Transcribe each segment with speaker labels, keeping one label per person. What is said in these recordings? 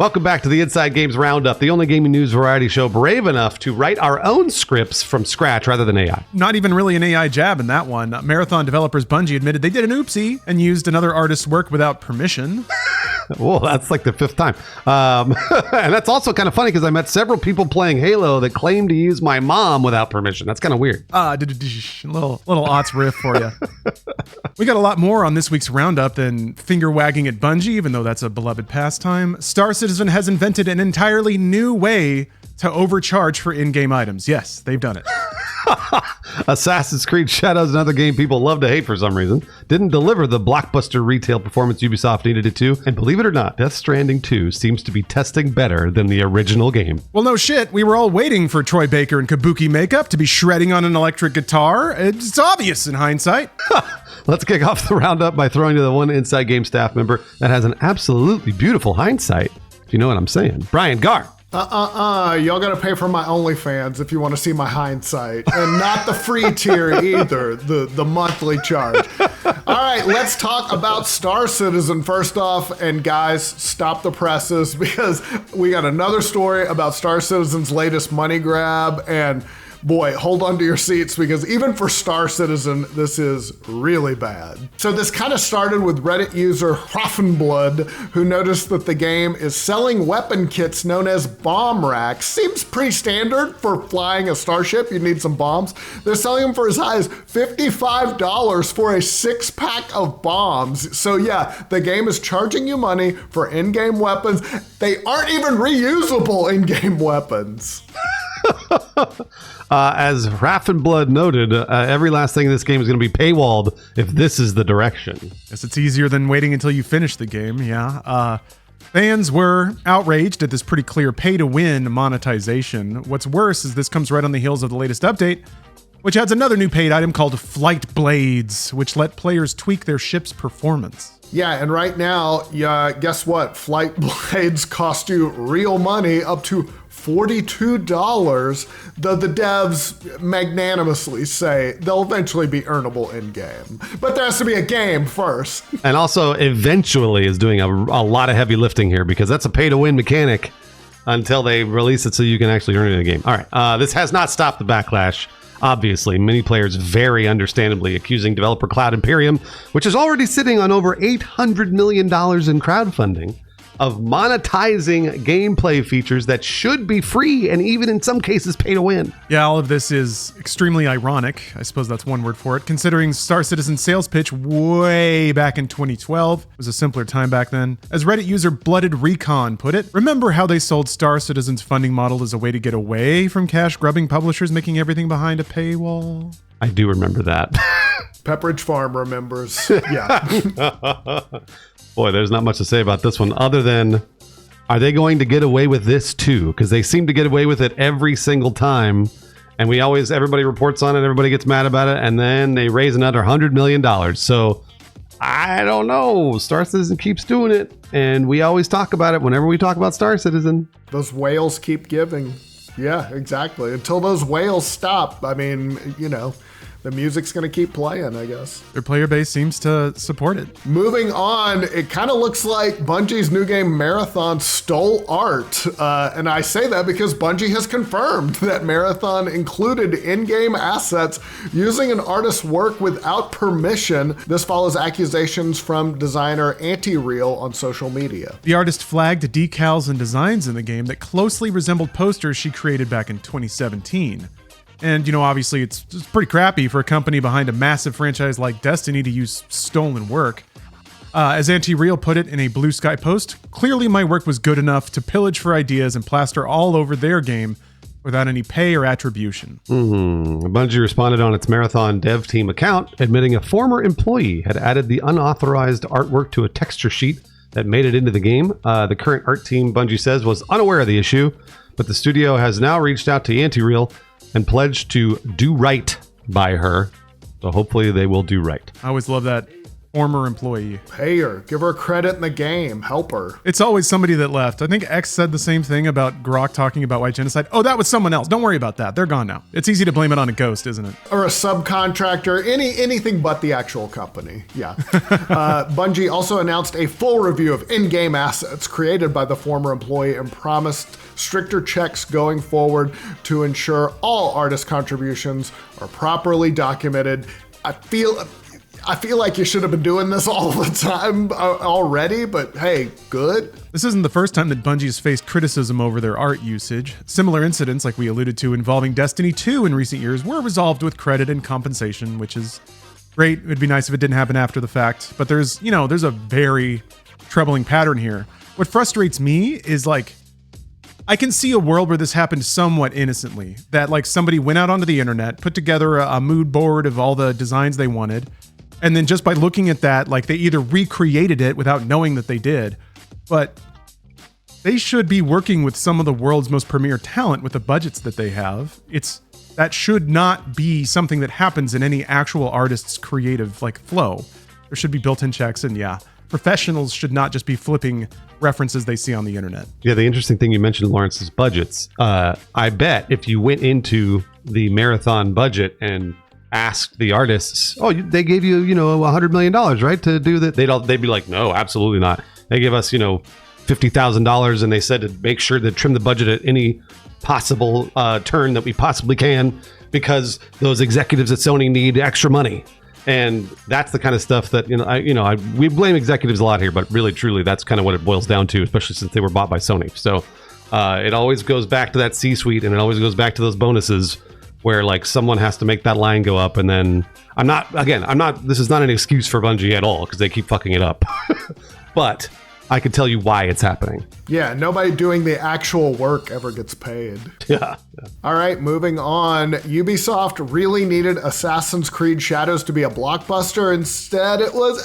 Speaker 1: Welcome back to the Inside Games Roundup, the only gaming news variety show brave enough to write our own scripts from scratch rather than AI.
Speaker 2: Not even really an AI jab in that one. Marathon developers Bungie admitted they did an oopsie and used another artist's work without permission.
Speaker 1: Well, that's like the fifth time. And that's also kind of funny because I met several people playing Halo that claim to use my mom without permission. That's kind of weird.
Speaker 2: Little aughts riff for you. We got a lot more on this week's Roundup than finger wagging at Bungie, even though that's a beloved pastime. Star Citizen has invented an entirely new way to overcharge for in-game items. Yes, they've done it.
Speaker 1: Assassin's Creed Shadows, another game people love to hate for some reason, didn't deliver the blockbuster retail performance Ubisoft needed it to. And believe it or not, Death Stranding 2 seems to be testing better than the original game.
Speaker 2: Well, no shit. We were all waiting for Troy Baker in kabuki makeup to be shredding on an electric guitar. It's obvious in hindsight.
Speaker 1: Let's kick off the roundup by throwing to the one Inside Game staff member that has an absolutely beautiful hindsight, if you know what I'm saying. Brian Garr.
Speaker 3: Y'all gotta pay for my OnlyFans if you want to see my hindsight. And not the free tier either, the monthly charge. All right, let's talk about Star Citizen first off. And guys, stop the presses because we got another story about Star Citizen's latest money grab. And boy, hold on to your seats because even for Star Citizen, this is really bad. So this kind of started with Reddit user Hoffenblood, who noticed that the game is selling weapon kits known as bomb racks. Seems pretty standard for flying a starship. You need some bombs. They're selling them for as high as $55 for a 6-pack of bombs. So yeah, the game is charging you money for in-game weapons. They aren't even reusable in-game weapons.
Speaker 1: As Raffenblood noted, every last thing in this game is going to be paywalled if this is the direction.
Speaker 2: Guess it's easier than waiting until you finish the game, yeah. Fans were outraged at this pretty clear pay-to-win monetization. What's worse is this comes right on the heels of the latest update, which adds another new paid item called Flight Blades, which let players tweak their ship's performance.
Speaker 3: Yeah, and right now, guess what? Flight Blades cost you real money, up to $42, though the devs magnanimously say they'll eventually be earnable in-game. But there has to be a game first.
Speaker 1: And also, eventually is doing a lot of heavy lifting here because that's a pay-to-win mechanic until they release it so you can actually earn it in the game. All right, this has not stopped the backlash. Obviously, many players very understandably accusing developer Cloud Imperium, which is already sitting on over $800 million in crowdfunding, of monetizing gameplay features that should be free and even in some cases pay to win.
Speaker 2: Yeah, all of this is extremely ironic. I suppose that's one word for it, considering Star Citizen's sales pitch way back in 2012. It was a simpler time back then. As Reddit user Blooded Recon put it, remember how they sold Star Citizen's funding model as a way to get away from cash-grubbing publishers making everything behind a paywall?
Speaker 1: I do remember that.
Speaker 3: Pepperidge Farm remembers. Yeah.
Speaker 1: Boy, there's not much to say about this one other than, are they going to get away with this too? Because they seem to get away with it every single time. And everybody reports on it, everybody gets mad about it, and then they raise another $100 million. So I don't know. Star Citizen keeps doing it. And we always talk about it whenever we talk about Star Citizen.
Speaker 3: Those whales keep giving. Yeah, exactly. Until those whales stop, I mean, the music's going to keep playing, I guess.
Speaker 2: Their player base seems to support it.
Speaker 3: Moving on, it kind of looks like Bungie's new game Marathon stole art. And I say that because Bungie has confirmed that Marathon included in-game assets using an artist's work without permission. This follows accusations from designer Anti-Real on social media.
Speaker 2: The artist flagged decals and designs in the game that closely resembled posters she created back in 2017. And, obviously it's pretty crappy for a company behind a massive franchise like Destiny to use stolen work. As Anti-Real put it in a Blue Sky post, clearly my work was good enough to pillage for ideas and plaster all over their game without any pay or attribution.
Speaker 1: Bungie responded on its Marathon dev team account, admitting a former employee had added the unauthorized artwork to a texture sheet that made it into the game. The current art team, Bungie says, was unaware of the issue, but the studio has now reached out to Anti-Real and pledged to do right by her. So hopefully they will do right.
Speaker 2: I always love that former employee.
Speaker 3: Pay her. Give her credit in the game. Help her.
Speaker 2: It's always somebody that left. I think X said the same thing about Grok talking about white genocide. Oh, that was someone else. Don't worry about that. They're gone now. It's easy to blame it on a ghost, isn't it?
Speaker 3: Or a subcontractor. Anything but the actual company. Yeah. Bungie also announced a full review of in-game assets created by the former employee and promised stricter checks going forward to ensure all artist contributions are properly documented. I feel like you should have been doing this all the time already, but hey, good.
Speaker 2: This isn't the first time that Bungie has faced criticism over their art usage. Similar incidents, like we alluded to, involving Destiny 2 in recent years were resolved with credit and compensation, which is great. It'd be nice if it didn't happen after the fact, but there's a very troubling pattern here. What frustrates me is like, I can see a world where this happened somewhat innocently, that like somebody went out onto the internet, put together a mood board of all the designs they wanted, and then just by looking at that, like they either recreated it without knowing that they did, but they should be working with some of the world's most premier talent with the budgets that they have. That should not be something that happens in any actual artist's creative like flow. There should be built-in checks, and yeah, professionals should not just be flipping references they see on the internet.
Speaker 1: Yeah, the interesting thing you mentioned, Lawrence, is budgets. I bet if you went into the Marathon budget and asked the artists, they gave you, $100 million, right, to do that, they'd be like, no, absolutely not. They give us, $50,000, and they said to make sure to trim the budget at any possible turn that we possibly can, because those executives at Sony need extra money. And that's the kind of stuff that, we blame executives a lot here, but really, truly, that's kind of what it boils down to, especially since they were bought by Sony. So it always goes back to that C-suite, and it always goes back to those bonuses where like someone has to make that line go up. And then this is not an excuse for Bungie at all, because they keep fucking it up. But I could tell you why it's happening.
Speaker 3: Yeah, nobody doing the actual work ever gets paid.
Speaker 1: Yeah.
Speaker 3: All right, moving on. Ubisoft really needed Assassin's Creed Shadows to be a blockbuster. Instead, it was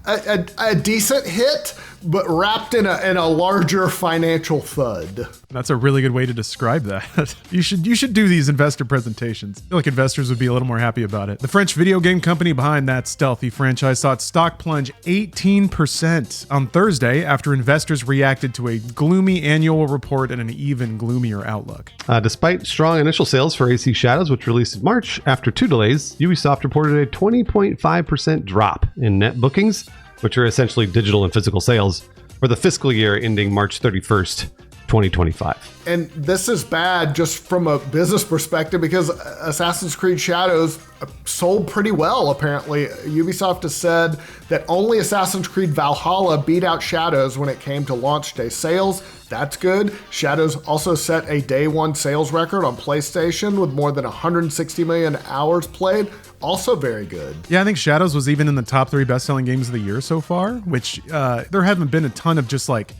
Speaker 3: a decent hit, but wrapped in a larger financial thud.
Speaker 2: That's a really good way to describe that. You should do these investor presentations. I feel like investors would be a little more happy about it. The French video game company behind that stealthy franchise saw its stock plunge 18% on Thursday after investors reacted to a gloomy annual report and an even gloomier outlook.
Speaker 1: Despite strong initial sales for AC Shadows, which released in March, after 2 delays, Ubisoft reported a 20.5% drop in net bookings, which are essentially digital and physical sales, for the fiscal year ending March 31st, 2025.
Speaker 3: And this is bad just from a business perspective, because Assassin's Creed Shadows sold pretty well, apparently. Ubisoft has said that only Assassin's Creed Valhalla beat out Shadows when it came to launch day sales. That's good. Shadows also set a day one sales record on PlayStation with more than 160 million hours played. Also very good.
Speaker 2: Yeah, I think Shadows was even in the top 3 best-selling games of the year so far, which there haven't been a ton of just like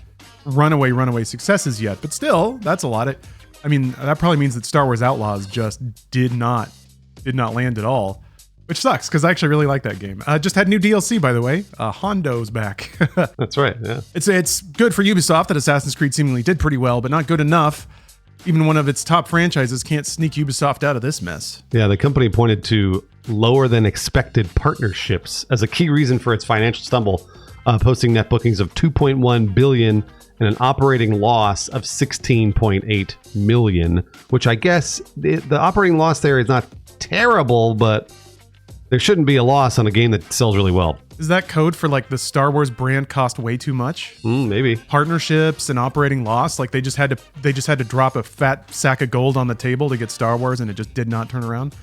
Speaker 2: runaway successes yet, but still, that's a lot. That probably means that Star Wars Outlaws just did not land at all, which sucks because I actually really like that game. Just had new DLC, by the way. Hondo's back.
Speaker 1: That's right. Yeah,
Speaker 2: it's good for Ubisoft that Assassin's Creed seemingly did pretty well, but not good enough. Even one of its top franchises can't sneak Ubisoft out of this mess.
Speaker 1: Yeah, the company pointed to lower than expected partnerships as a key reason for its financial stumble, posting net bookings of 2.1 billion and an operating loss of 16.8 million, which I guess the operating loss there is not terrible, but there shouldn't be a loss on a game that sells really well.
Speaker 2: Is that code for like the Star Wars brand cost way too much?
Speaker 1: Maybe.
Speaker 2: Partnerships and operating loss, like they just had to drop a fat sack of gold on the table to get Star Wars, and it just did not turn around.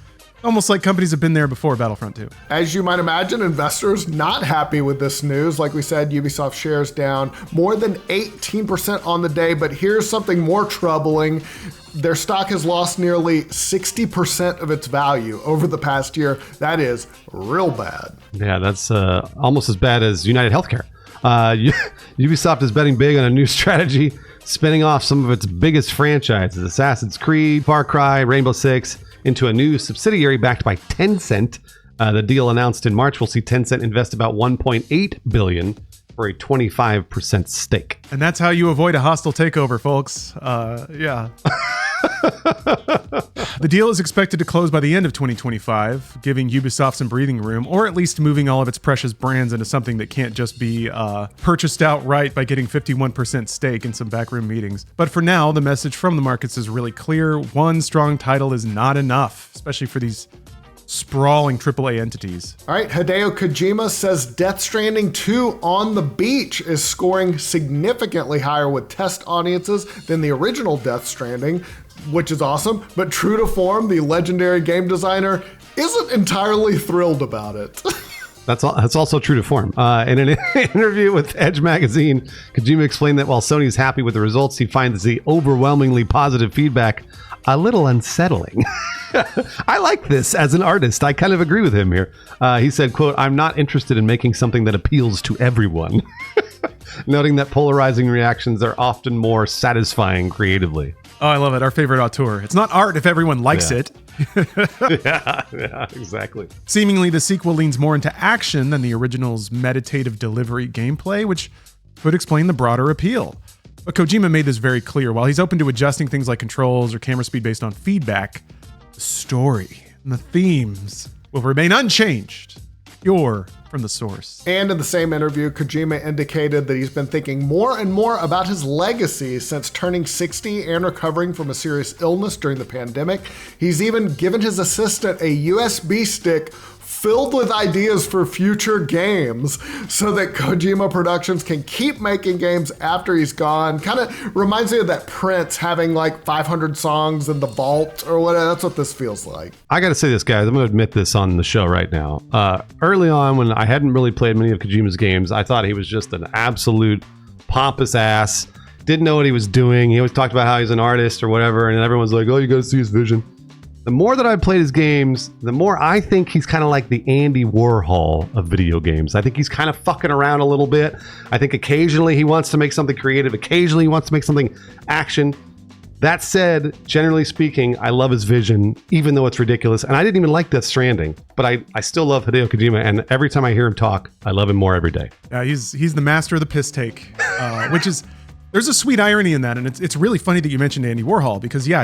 Speaker 2: Almost like companies have been there before Battlefront 2.
Speaker 3: As you might imagine, investors not happy with this news. Like we said, Ubisoft shares down more than 18% on the day, but here's something more troubling. Their stock has lost nearly 60% of its value over the past year. That is real bad.
Speaker 1: Yeah, that's almost as bad as United Healthcare. Ubisoft is betting big on a new strategy, spinning off some of its biggest franchises, Assassin's Creed, Far Cry, Rainbow Six, into a new subsidiary backed by Tencent. The deal announced in March will see Tencent invest about 1.8 billion for a 25% stake.
Speaker 2: And that's how you avoid a hostile takeover, folks. Yeah. The deal is expected to close by the end of 2025, giving Ubisoft some breathing room, or at least moving all of its precious brands into something that can't just be purchased outright by getting 51% stake in some backroom meetings. But for now, the message from the markets is really clear. One strong title is not enough, especially for these sprawling AAA entities.
Speaker 3: All right, Hideo Kojima says Death Stranding 2 on the Beach is scoring significantly higher with test audiences than the original Death Stranding, which is awesome. But true to form, the legendary game designer isn't entirely thrilled about it.
Speaker 1: That's also true to form. In an interview with Edge magazine, Kojima explained that while Sony is happy with the results, he finds the overwhelmingly positive feedback a little unsettling. I like this as an artist. I kind of agree with him here. He said, quote, "I'm not interested in making something that appeals to everyone." Noting that polarizing reactions are often more satisfying creatively.
Speaker 2: Oh, I love it. Our favorite auteur. It's not art if everyone likes it.
Speaker 1: yeah, exactly.
Speaker 2: Seemingly, the sequel leans more into action than the original's meditative delivery gameplay, which could explain the broader appeal. But Kojima made this very clear. While he's open to adjusting things like controls or camera speed based on feedback, the story and the themes will remain unchanged. Pure from the source.
Speaker 3: And in the same interview, Kojima indicated that he's been thinking more and more about his legacy since turning 60 and recovering from a serious illness during the pandemic. He's even given his assistant a USB stick filled with ideas for future games so that Kojima Productions can keep making games after he's gone. Kind of reminds me of that Prince having like 500 songs in the vault or whatever. That's what this feels like.
Speaker 1: I got to say this, guys. I'm going to admit this on the show right now. Early on, when I hadn't really played many of Kojima's games, I thought he was just an absolute pompous ass. Didn't know what he was doing. He always talked about how he's an artist or whatever, and everyone's like, oh, you got to see his vision. The more that I've played his games, the more I think he's kind of like the Andy Warhol of video games. I think he's kind of fucking around a little bit. I think occasionally he wants to make something creative. Occasionally he wants to make something action. That said, generally speaking, I love his vision, even though it's ridiculous. And I didn't even like Death Stranding, but I still love Hideo Kojima. And every time I hear him talk, I love him more every day.
Speaker 2: Yeah, he's the master of the piss take, which is, there's a sweet irony in that. And it's really funny that you mentioned Andy Warhol because, yeah,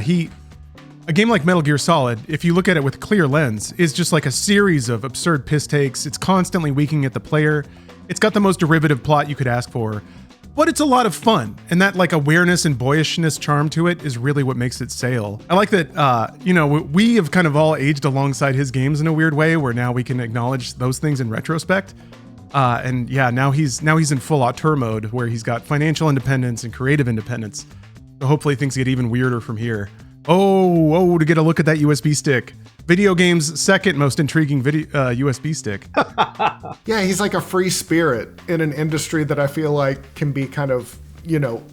Speaker 2: a game like Metal Gear Solid, if you look at it with a clear lens, is just like a series of absurd piss takes. It's constantly winking at the player. It's got the most derivative plot you could ask for, but it's a lot of fun. And that like awareness and boyishness charm to it is really what makes it sail. I like that, we have kind of all aged alongside his games in a weird way where now we can acknowledge those things in retrospect. And yeah, now he's in full auteur mode where he's got financial independence and creative independence. So hopefully things get even weirder from here. Oh, to get a look at that USB stick. Video games' second most intriguing USB stick.
Speaker 3: Yeah, he's like a free spirit in an industry that I feel like can be kind of,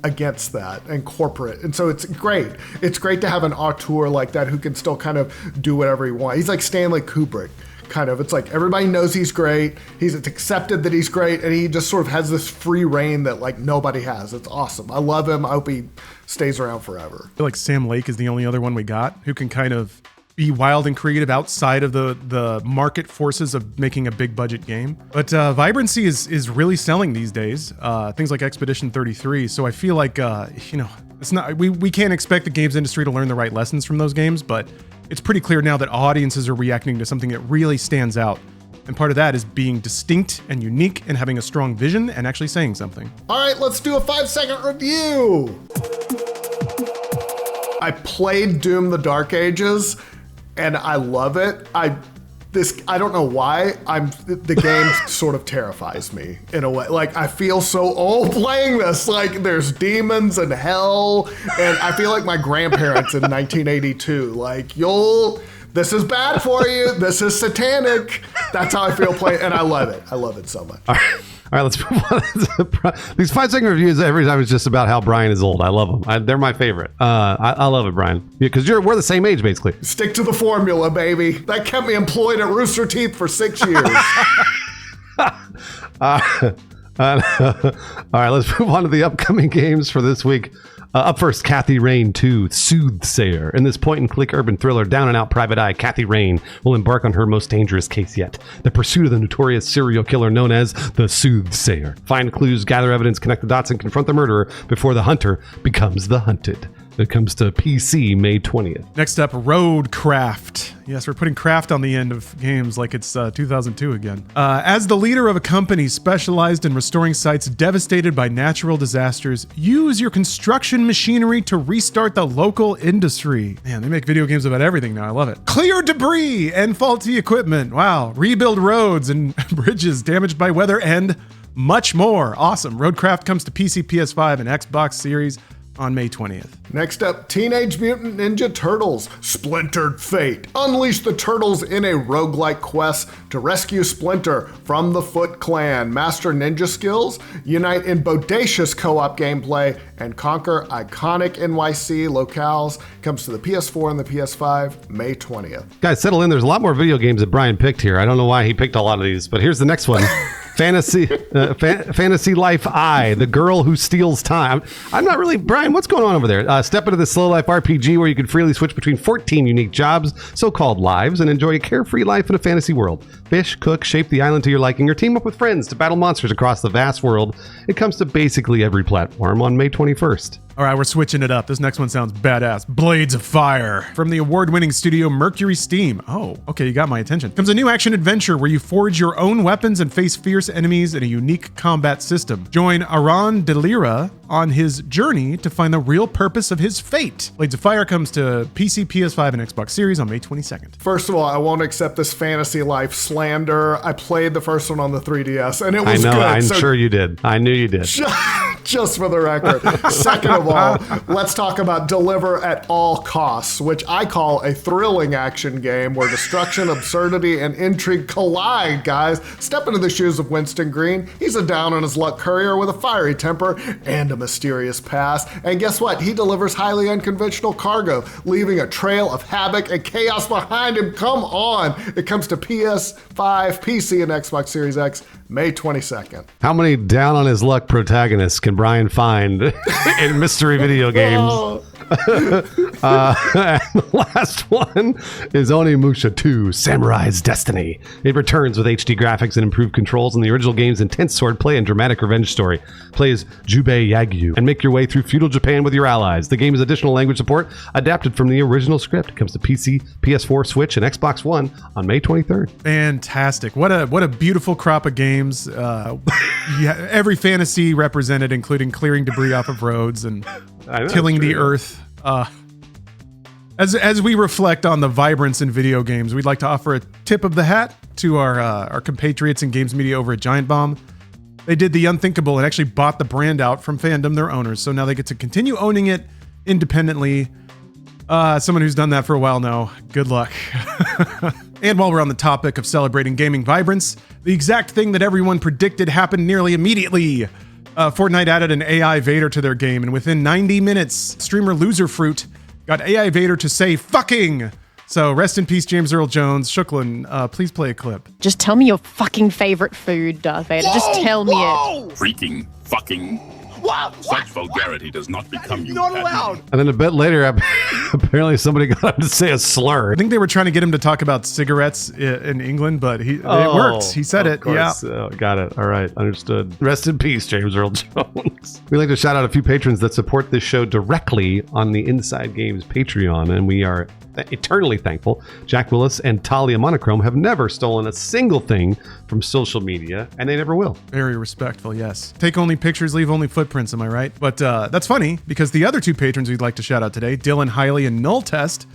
Speaker 3: against that and corporate. And so it's great. It's great to have an auteur like that who can still kind of do whatever he wants. He's like Stanley Kubrick. Kind of. It's like everybody knows he's great. It's accepted that he's great, and he just sort of has this free reign that like nobody has. It's awesome. I love him. I hope he stays around forever.
Speaker 2: I feel like Sam Lake is the only other one we got who can kind of be wild and creative outside of the market forces of making a big budget game. But Vibrancy is really selling these days. Things like Expedition 33. So I feel like it's not we can't expect the games industry to learn the right lessons from those games, but it's pretty clear now that audiences are reacting to something that really stands out. And part of that is being distinct and unique and having a strong vision and actually saying something.
Speaker 3: All right, let's do a 5-second review. I played Doom: The Dark Ages and I love it. I don't know why. The game sort of terrifies me in a way. Like I feel so old playing this. Like there's demons and hell, and I feel like my grandparents in 1982. Like this is bad for you. This is satanic. That's how I feel playing, and I love it. I love it so much.
Speaker 1: All right, let's move on. These 5-second reviews every time is just about how Brian is old. I love them. They're my favorite. I love it, Brian, because we're the same age basically.
Speaker 3: Stick to the formula, baby. That kept me employed at Rooster Teeth for 6 years.
Speaker 1: All right, let's move on to the upcoming games for this week. Up first, Kathy Rain 2, Soothsayer. In this point-and-click urban thriller, down-and-out private eye, Kathy Rain will embark on her most dangerous case yet, the pursuit of the notorious serial killer known as the Soothsayer. Find clues, gather evidence, connect the dots, and confront the murderer before the hunter becomes the hunted. It comes to PC May 20th.
Speaker 2: Next up, Roadcraft. Yes, we're putting craft on the end of games like it's 2002 again. As the leader of a company specialized in restoring sites devastated by natural disasters, use your construction machinery to restart the local industry. Man, they make video games about everything now. I love it. Clear debris and faulty equipment. Wow. Rebuild roads and bridges damaged by weather and much more. Awesome. Roadcraft comes to PC, PS5, and Xbox Series on May 20th.
Speaker 3: Next up, Teenage Mutant Ninja Turtles, Splintered Fate. Unleash the turtles in a roguelike quest to rescue Splinter from the Foot Clan, master ninja skills, unite in bodacious co-op gameplay, and conquer iconic NYC locales. Comes to the PS4 and the PS5, May 20th.
Speaker 1: Guys, settle in. There's a lot more video games that Brian picked here. I don't know why he picked a lot of these, but here's the next one. Fantasy Life I, the girl who steals time. I'm not really, Brian, what's going on over there? Step into the slow life RPG where you can freely switch between 14 unique jobs, so-called lives, and enjoy a carefree life in a fantasy world. Fish, cook, shape the island to your liking, or team up with friends to battle monsters across the vast world. It comes to basically every platform on May 21st.
Speaker 2: All right, we're switching it up. This next one sounds badass. Blades of Fire. From the award-winning studio Mercury Steam. Oh, okay, you got my attention. Comes a new action-adventure where you forge your own weapons and face fierce enemies in a unique combat system. Join Aran Delira on his journey to find the real purpose of his fate. Blades of Fire comes to PC, PS5, and Xbox Series on May 22nd.
Speaker 3: First of all, I won't accept this Fantasy Life slander. I played the first one on the 3DS, and it was good.
Speaker 1: I'm sure you did. I knew you did.
Speaker 3: Just for the record. Second of all, let's talk about Deliver at All Costs, which I call a thrilling action game where destruction, absurdity, and intrigue collide, guys. Step into the shoes of Winston Green. He's a down-on-his-luck courier with a fiery temper and a mysterious past. And guess what? He delivers highly unconventional cargo, leaving a trail of havoc and chaos behind him. Come on! It comes to PS5, PC, and Xbox Series X, May 22nd.
Speaker 1: How many down-on-his-luck protagonists can Brian find in mystery video games? And the last one is Onimusha 2, Samurai's Destiny. It returns with HD graphics and improved controls in the original game's intense swordplay and dramatic revenge story. Play as Jubei Yagyu and make your way through feudal Japan with your allies. The game has additional language support adapted from the original script. It comes to PC, PS4, Switch, and Xbox One on May 23rd.
Speaker 2: Fantastic. What a beautiful crop of games. Yeah, every fantasy represented, including clearing debris off of roads and tilling the earth. As we reflect on the vibrance in video games, we'd like to offer a tip of the hat to our compatriots in games media over at Giant Bomb. They did the unthinkable and actually bought the brand out from fandom, their owners, so now they get to continue owning it independently. Someone who's done that for a while now, good luck. And while we're on the topic of celebrating gaming vibrance, the exact thing that everyone predicted happened nearly immediately. Fortnite added an AI Vader to their game, and within 90 minutes, streamer Loserfruit got AI Vader to say fucking. So rest in peace, James Earl Jones. Shuklin, please play a clip.
Speaker 4: Just tell me your fucking favorite food, Darth Vader. Just tell me it.
Speaker 5: Freaking fucking. What? Such vulgarity does not become you.
Speaker 3: Not allowed.
Speaker 1: And then a bit later, apparently somebody got him to say a slur.
Speaker 2: I think they were trying to get him to talk about cigarettes in England, but it worked. He said it.
Speaker 1: Course. Yeah. Got it. All right. Understood. Rest in peace, James Earl Jones. We'd like to shout out a few patrons that support this show directly on the Inside Games Patreon, and we are eternally thankful. Jack Willis and Talia Monochrome have never stolen a single thing from social media, and they never will.
Speaker 2: Very respectful, yes. Take only pictures, leave only footprints, am I right? But that's funny, because the other two patrons we'd like to shout out today, Dylan Hiley and Null Test,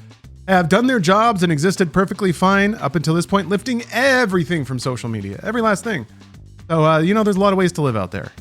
Speaker 2: have done their jobs and existed perfectly fine up until this point, lifting everything from social media. Every last thing. So, there's a lot of ways to live out there.